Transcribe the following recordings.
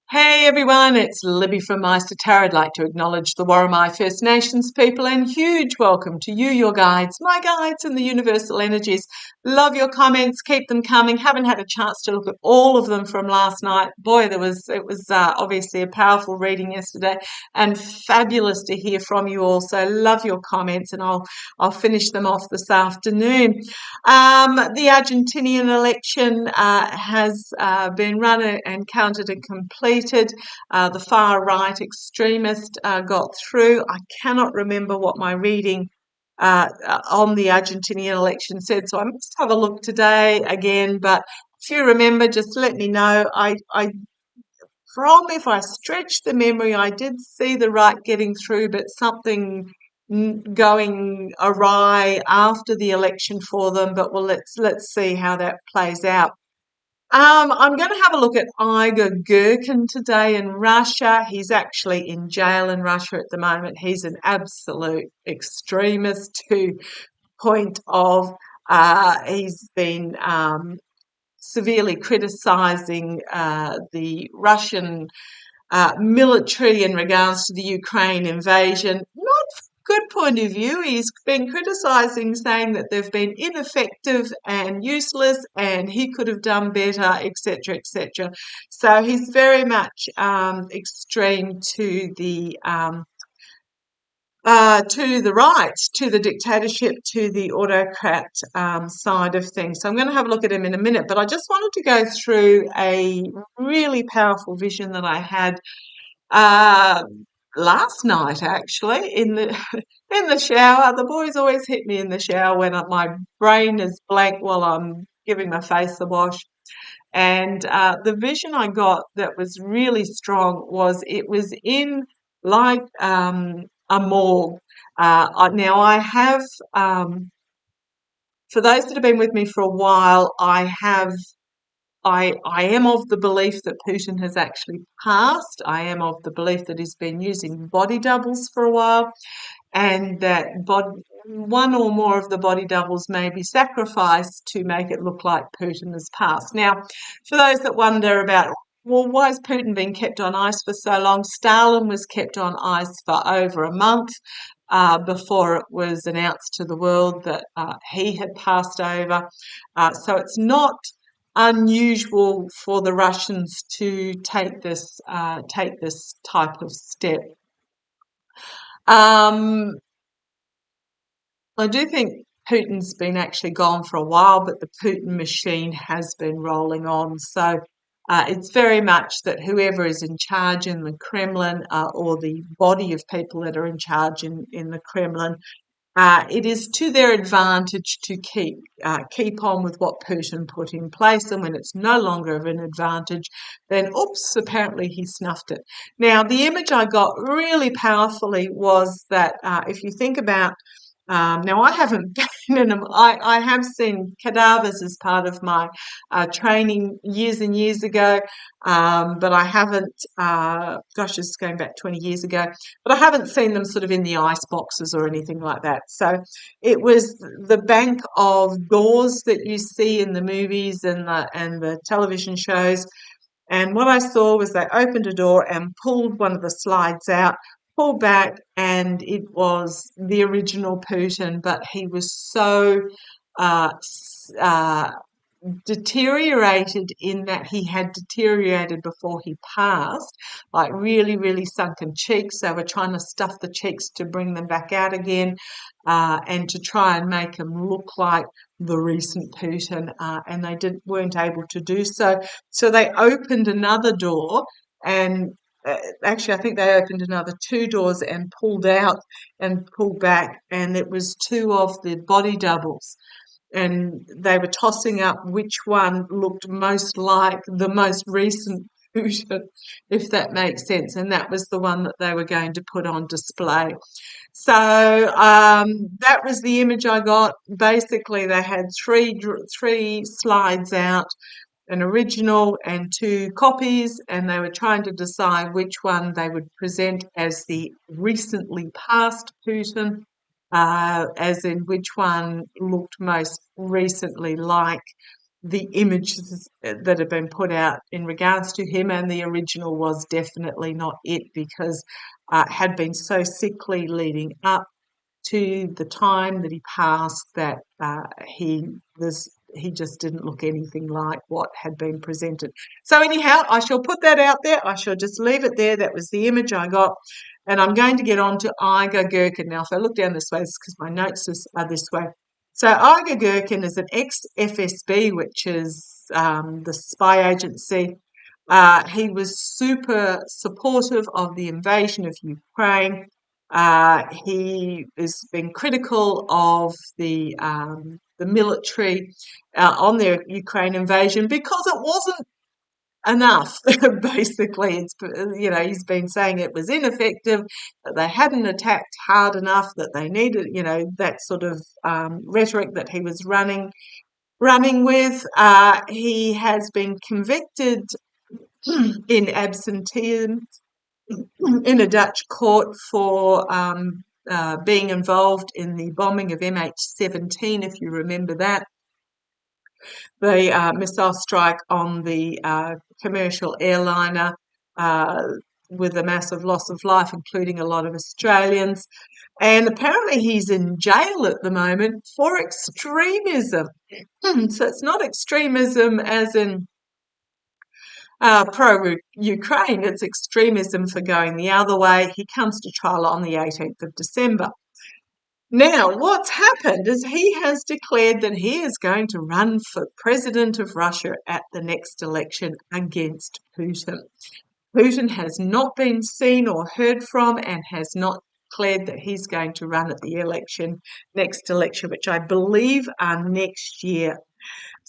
Hey everyone, it's Libby from maighstirtarot. I'd like to acknowledge the Worimi First Nations people and huge welcome to you, your guides, my guides and the universal energies. Love your comments, keep them coming. Haven't had a chance to look at all of them from last night. Boy, it was obviously a powerful reading yesterday and fabulous to hear from you all. So love your comments and I'll finish them off this afternoon. The Argentinian election has been run and counted and completed. The far right extremist got through. I cannot remember what my reading on the Argentinian election said, so I must have a look today again. But if you remember, just let me know. If I stretch the memory, I did see the right getting through, but something going awry after the election for them. But well, let's see how that plays out. I'm going to have a look at Igor Girkin today in Russia. He's actually in jail in Russia at the moment. He's an absolute extremist to point of he's been severely criticising the Russian military in regards to the Ukraine invasion. Not from a good point of view. He's been criticising, saying that they've been ineffective and useless and he could have done better, etc., etc. So he's very much extreme to the right, to the dictatorship, to the autocrat side of things. So I'm going to have a look at him in a minute, but I just wanted to go through a really powerful vision that I had uh, last night, actually, in the in the shower. The boys always hit me in the shower when my brain is blank while I'm giving my face a wash. And the vision I got that was really strong was it was in like a morgue. Now I have, for those that have been with me for a while, I am of the belief that Putin has actually passed. I am of the belief that he's been using body doubles for a while and that one or more of the body doubles may be sacrificed to make it look like Putin has passed. Now, for those that wonder about, well, why has Putin been kept on ice for so long? Stalin was kept on ice for over a month before it was announced to the world that he had passed over. So it's not unusual for the Russians to take this type of step. Um, I do think Putin's been actually gone for a while, but the Putin machine has been rolling on. So it's very much that whoever is in charge in the Kremlin or the body of people that are in charge in the Kremlin, it is to their advantage to keep on with what Putin put in place, and when it's no longer of an advantage, then oops, apparently he snuffed it. Now, the image I got really powerfully was that if you think about now, I haven't been in them. I have seen cadavers as part of my training years and years ago, but I haven't, gosh, this is going back 20 years ago, but I haven't seen them sort of in the ice boxes or anything like that. So it was the bank of doors that you see in the movies and the television shows. And what I saw was they opened a door and pulled one of the slides out, pulled back, and it was the original Putin, but he was so uh, uh, deteriorated in that he had deteriorated before he passed, like really, really sunken cheeks. They were trying to stuff the cheeks to bring them back out again and to try and make him look like the recent Putin, and they weren't able to do so. So they opened another door and actually, I think they opened another two doors and pulled out and pulled back, and it was two of the body doubles. And they were tossing up which one looked most like the most recent Putin, if that makes sense. And that was the one that they were going to put on display. So that was the image I got. Basically, they had three slides out, an original and two copies, and they were trying to decide which one they would present as the recently passed Putin, as in which one looked most recently like the images that have been put out in regards to him, and the original was definitely not it, because had been so sickly leading up to the time that he passed that he just didn't look anything like what had been presented. So anyhow, I shall put that out there. I shall just leave it there. That was the image I got. And I'm going to get on to Igor Girkin. Now, if I look down this way, it's because my notes are this way. So Igor Girkin is an ex-FSB, which is the spy agency. He was super supportive of the invasion of Ukraine. He has been critical of the military on their Ukraine invasion because it wasn't enough. Basically, he's been saying it was ineffective, that they hadn't attacked hard enough, that they needed that sort of rhetoric that he was running with. He has been convicted in absenteeism in a Dutch court for being involved in the bombing of MH17, if you remember that, the missile strike on the commercial airliner with a massive loss of life, including a lot of Australians. And apparently he's in jail at the moment for extremism. So it's not extremism as in pro-Ukraine, it's extremism for going the other way. He comes to trial on the 18th of December. Now, what's happened is he has declared that he is going to run for president of Russia at the next election against Putin. Putin has not been seen or heard from and has not declared that he's going to run at the next election, which I believe are next year.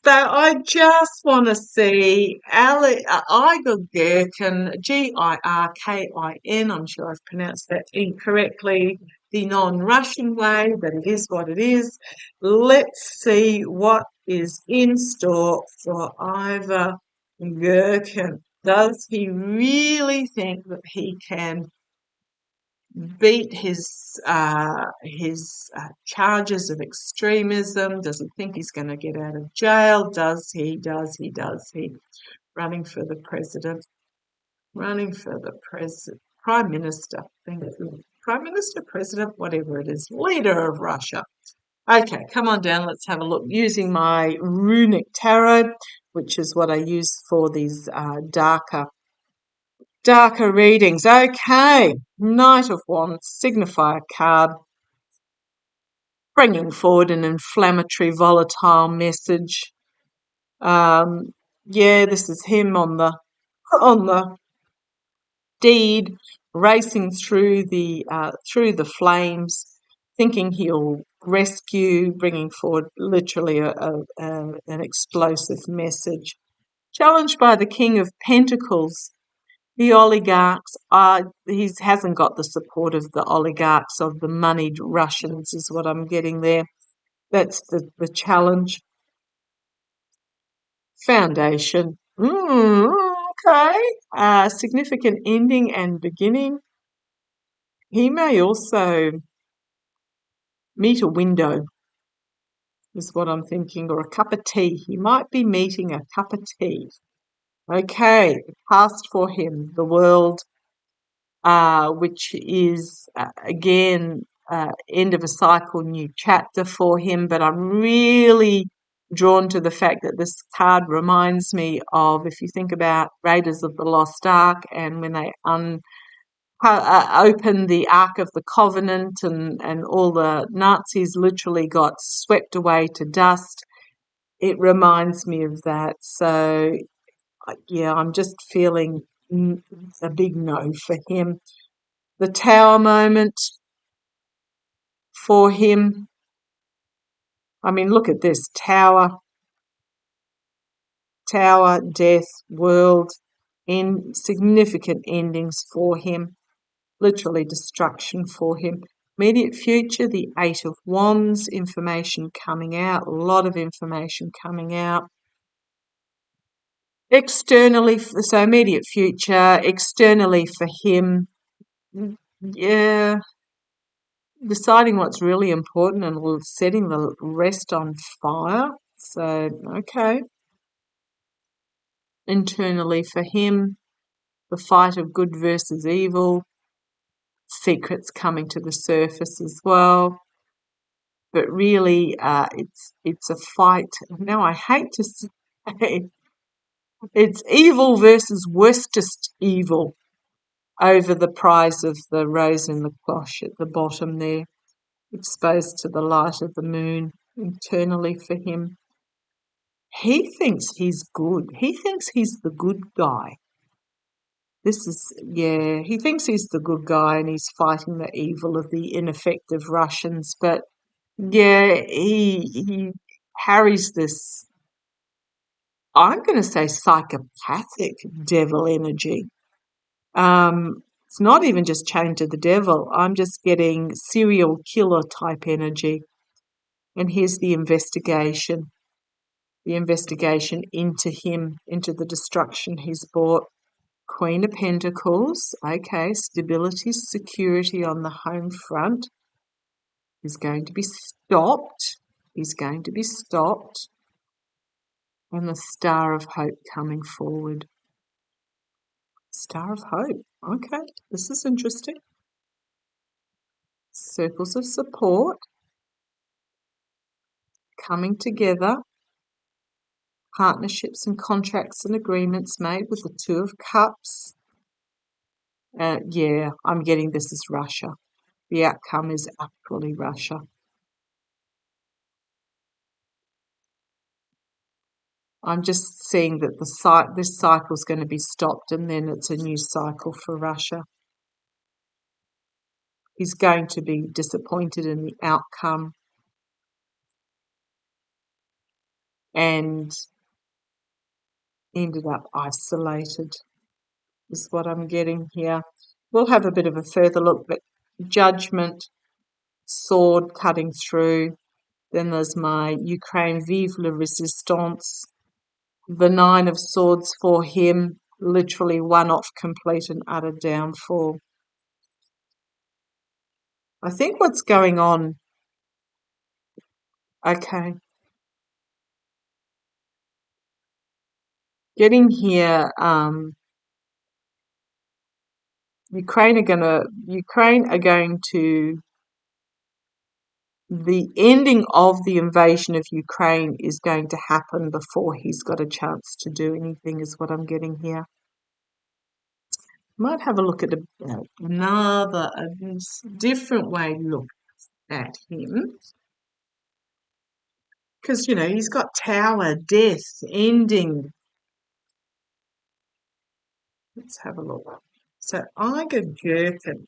So I just want to see Igor Girkin, Girkin. I'm sure I've pronounced that incorrectly, the non-Russian way, but it is what it is. Let's see what is in store for Igor Girkin. Does he really think that he can beat his charges of extremism? Does he think he's going to get out of jail? Does he? Running for the president, prime minister, prime minister, president, whatever it is, leader of Russia. Okay, come on down. Let's have a look using my runic tarot, which is what I use for these darker readings. Okay, Knight of Wands, signifier card, bringing forward an inflammatory, volatile message. This is him on the deed, racing through the flames, thinking he'll rescue, bringing forward literally an explosive message. Challenged by the King of Pentacles. The oligarchs he hasn't got the support of the oligarchs, of the moneyed Russians, is what I'm getting there. That's the challenge. Foundation. Okay. Significant ending and beginning. He may also meet a window, is what I'm thinking, or a cup of tea. He might be meeting a cup of tea. Okay. Past for him, the world. Which is, again, end of a cycle, new chapter for him. But I'm really drawn to the fact that this card reminds me of, if you think about Raiders of the Lost Ark, and when they opened the Ark of the Covenant and all the Nazis literally got swept away to dust. It reminds me of that. So, yeah, I'm just feeling a big no for him. The Tower moment for him. I mean, look at this. Tower, death, world, significant endings for him. Literally destruction for him. Immediate future, the Eight of Wands, information coming out, a lot of information coming out. Externally, so immediate future, externally for him, yeah, deciding what's really important and setting the rest on fire. So, okay. internally for him, the fight of good versus evil, secrets coming to the surface as well. But really, it's a fight. Now, I hate to say it's evil versus worstest evil over the prize of the rose in the cloche at the bottom there, exposed to the light of the moon internally for him. He thinks he's good. He thinks he's the good guy. He thinks he's the good guy and he's fighting the evil of the ineffective Russians. But yeah, he carries this, I'm going to say, psychopathic devil energy. It's not even just chained to the devil. I'm just getting serial killer type energy. And here's the investigation into him, into the destruction he's brought. Queen of Pentacles, okay, stability, security on the home front. He's going to be stopped. He's going to be stopped. And the Star of Hope coming forward. Star of Hope. Okay, this is interesting. Circles of support coming together. Partnerships and contracts and agreements made with the Two of Cups. Yeah, I'm getting this is Russia. The outcome is actually Russia. I'm just seeing that this cycle is going to be stopped and then it's a new cycle for Russia. He's going to be disappointed in the outcome and ended up isolated is what I'm getting here. We'll have a bit of a further look, but Judgment, sword cutting through. Then there's my Ukraine Vive la Resistance. The Nine of Swords for him, literally one off complete and utter downfall. I think what's going on, okay, getting here, Ukraine are going to, the ending of the invasion of Ukraine is going to happen before he's got a chance to do anything, is what I'm getting here. Might have a look at another different way to look at him. Because, he's got Tower, Death, Ending. Let's have a look. So Igor Girkin.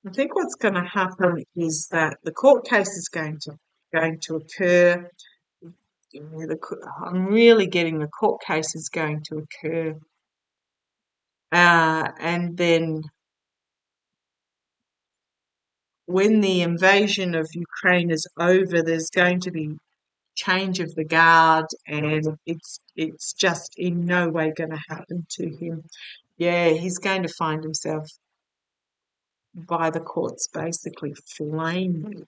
I think what's going to happen is that the court case is going to occur. I'm really getting the court case is going to occur. And then when the invasion of Ukraine is over, there's going to be change of the guard, and it's just in no way going to happen to him. Yeah, he's going to find himself by the courts basically flamed.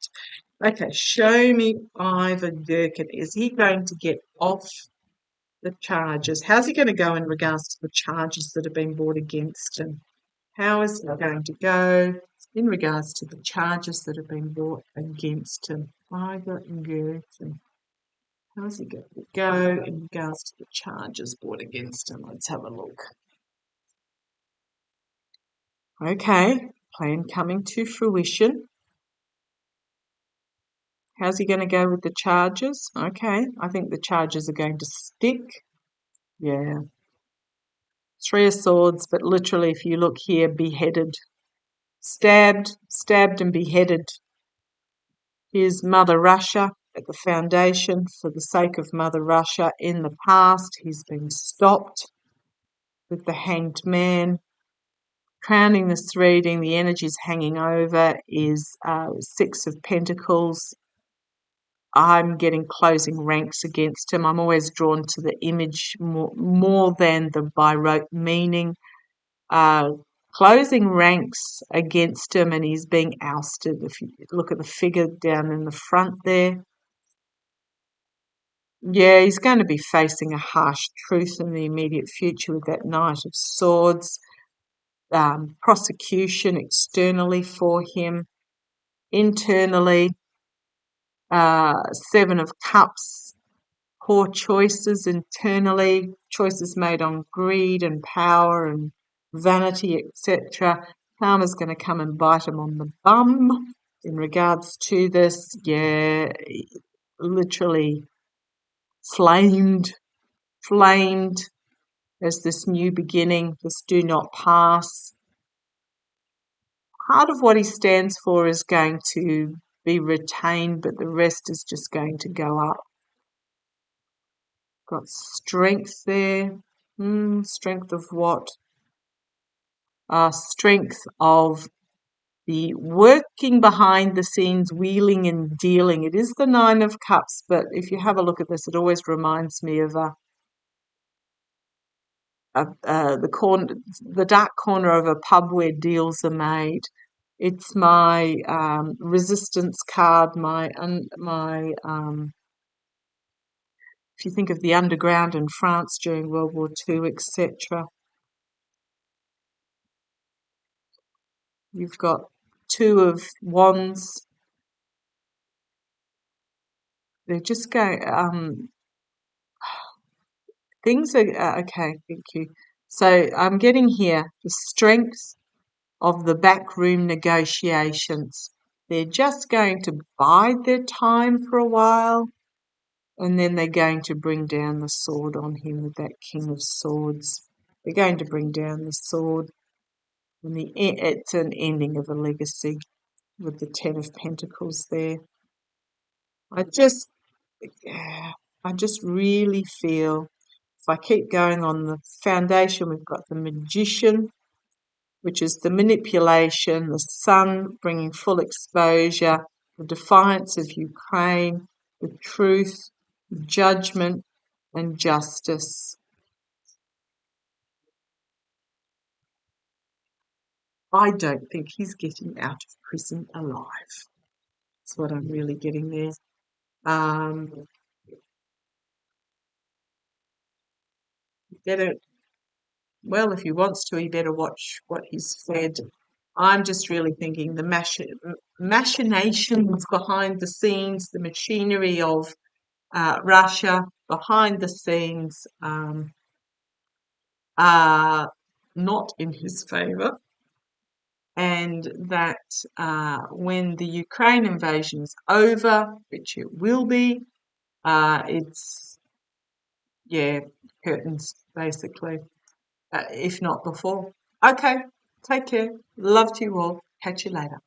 Okay, show me Igor Girkin. Is he going to get off the charges? How's he going to go in regards to the charges that have been brought against him? How is he going to go in regards to the charges that have been brought against him? Igor Girkin. How's he going to go in regards to the charges brought against him? Let's have a look. Okay, plan coming to fruition. How's he going to go with the charges? Okay, I think the charges are going to stick. Yeah. Three of Swords, but literally, if you look here, beheaded. Stabbed and beheaded. Here's Mother Russia at the foundation for the sake of Mother Russia. In the past, he's been stopped with the Hanged Man. Crowning this reading, the energies hanging over is Six of Pentacles. I'm getting closing ranks against him. I'm always drawn to the image more than the by rote meaning. Closing ranks against him, and he's being ousted. If you look at the figure down in the front there, Yeah, he's going to be facing a harsh truth in the immediate future with that Knight of Swords, prosecution externally for him, internally, Seven of Cups, poor choices internally, choices made on greed and power and vanity, etc. Karma's going to come and bite him on the bum in regards to this. Yeah, literally flamed, flamed as this new beginning, this do not pass. Part of what he stands for is going to be retained, but the rest is just going to go up. Got strength there. Strength of what? Strength of the working behind the scenes, wheeling and dealing. It is the Nine of Cups, but if you have a look at this, it always reminds me of the dark corner of a pub where deals are made. It's my resistance card, if you think of the underground in France during World War II, etc. You've got Two of Wands. They're just going. Things are okay. Thank you. So I'm getting here the strength of the backroom negotiations. They're just going to bide their time for a while, and then they're going to bring down the sword on him with that King of Swords. They're going to bring down the sword, and it's an ending of a legacy with the Ten of Pentacles there. I just, yeah, I just really feel if I keep going on the foundation, we've got the Magician, which is the manipulation, the sun bringing full exposure, the defiance of Ukraine, the truth, judgment, and justice. I don't think he's getting out of prison alive. That's what I'm really getting there. Um, better, well, if he wants to, he better watch what he's fed. I'm just really thinking the machinations behind the scenes, the machinery of Russia behind the scenes are not in his favour, and that when the Ukraine invasion is over, which it will be, it's, yeah, curtains, basically, if not before. Okay, take care. Love to you all. Catch you later.